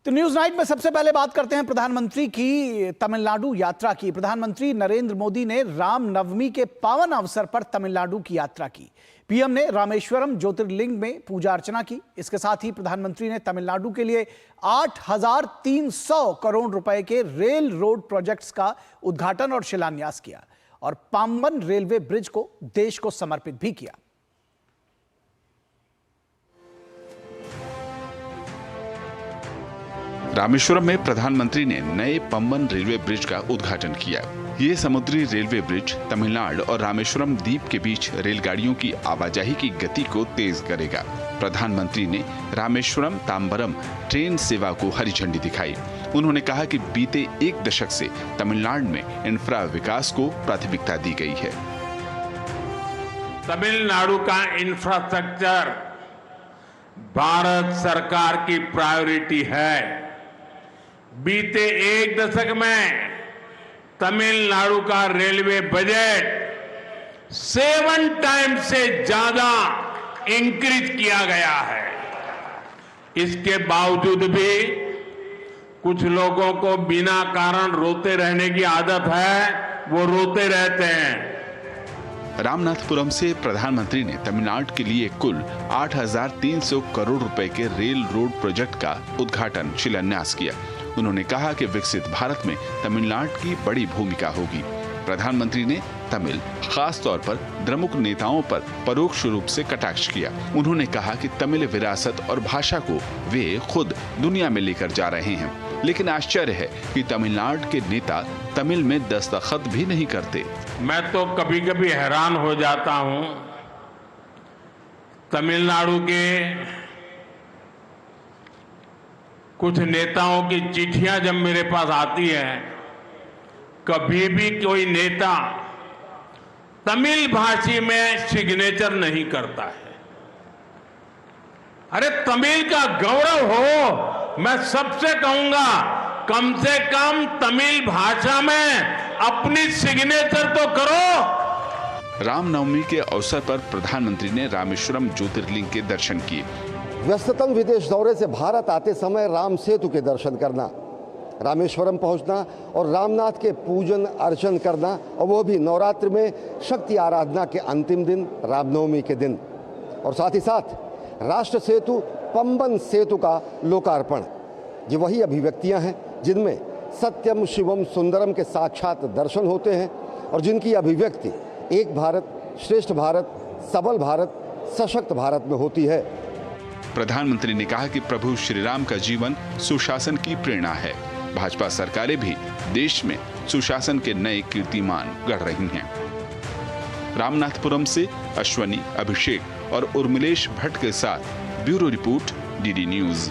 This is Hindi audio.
तो न्यूज नाइट में सबसे पहले बात करते हैं प्रधानमंत्री की तमिलनाडु यात्रा की। प्रधानमंत्री नरेंद्र मोदी ने रामनवमी के पावन अवसर पर तमिलनाडु की यात्रा की। पीएम ने रामेश्वरम ज्योतिर्लिंग में पूजा अर्चना की। इसके साथ ही प्रधानमंत्री ने तमिलनाडु के लिए 8,300 करोड़ रुपए के रेल रोड प्रोजेक्ट्स का उद्घाटन और शिलान्यास किया और पाम्बन रेलवे ब्रिज को देश को समर्पित भी किया। रामेश्वरम में प्रधानमंत्री ने नए पम्बन रेलवे ब्रिज का उद्घाटन किया। ये समुद्री रेलवे ब्रिज तमिलनाडु और रामेश्वरम द्वीप के बीच रेलगाड़ियों की आवाजाही की गति को तेज करेगा। प्रधानमंत्री ने रामेश्वरम तांबरम ट्रेन सेवा को हरी झंडी दिखाई। उन्होंने कहा कि बीते एक दशक से तमिलनाडु में इंफ्रा विकास को प्राथमिकता दी गई है। तमिलनाडु का इंफ्रास्ट्रक्चर भारत सरकार की प्रायोरिटी है। बीते एक दशक में तमिलनाडु का रेलवे बजट 7 टाइम्स से ज्यादा इंक्रीज किया गया है। इसके बावजूद भी कुछ लोगों को बिना कारण रोते रहने की आदत है, वो रोते रहते हैं। रामनाथपुरम से प्रधानमंत्री ने तमिलनाडु के लिए कुल 8,300 करोड़ रुपए के रेल रोड प्रोजेक्ट का उद्घाटन शिलान्यास किया। उन्होंने कहा कि विकसित भारत में तमिलनाडु की बड़ी भूमिका होगी। प्रधानमंत्री ने तमिल, खास तौर पर द्रमुक नेताओं पर परोक्ष रूप से कटाक्ष किया। उन्होंने कहा कि तमिल विरासत और भाषा को वे खुद दुनिया में लेकर जा रहे हैं, लेकिन आश्चर्य है कि तमिलनाडु के नेता तमिल में दस्तखत भी नहीं करते। मैं तो कभी कभी हैरान हो जाता हूं, तमिलनाडु के कुछ नेताओं की चिट्ठियां जब मेरे पास आती हैं, कभी भी कोई नेता तमिल भाषी में सिग्नेचर नहीं करता है। अरे तमिल का गौरव हो, मैं सबसे कहूंगा कम से कम तमिल भाषा में अपनी सिग्नेचर तो करो। रामनवमी के अवसर पर प्रधानमंत्री ने रामेश्वरम ज्योतिर्लिंग के दर्शन किए। व्यस्ततम विदेश दौरे से भारत आते समय राम सेतु के दर्शन करना, रामेश्वरम पहुंचना और रामनाथ के पूजन अर्चन करना, और वो भी नवरात्र में शक्ति आराधना के अंतिम दिन रामनवमी के दिन, और साथ ही साथ राष्ट्र सेतु पम्बन सेतु का लोकार्पण। ये वही अभिव्यक्तियां हैं जिनमें सत्यम शिवम सुंदरम के साक्षात दर्शन होते हैं और जिनकी अभिव्यक्ति एक भारत श्रेष्ठ भारत, सबल भारत, सशक्त भारत में होती है। प्रधानमंत्री ने कहा कि प्रभु श्री राम का जीवन सुशासन की प्रेरणा है। भाजपा सरकारें भी देश में सुशासन के नए कीर्तिमान गढ़ रही हैं। रामनाथपुरम से अश्वनी, अभिषेक और उर्मिलेश भट्ट के साथ ब्यूरो रिपोर्ट, डीडी न्यूज।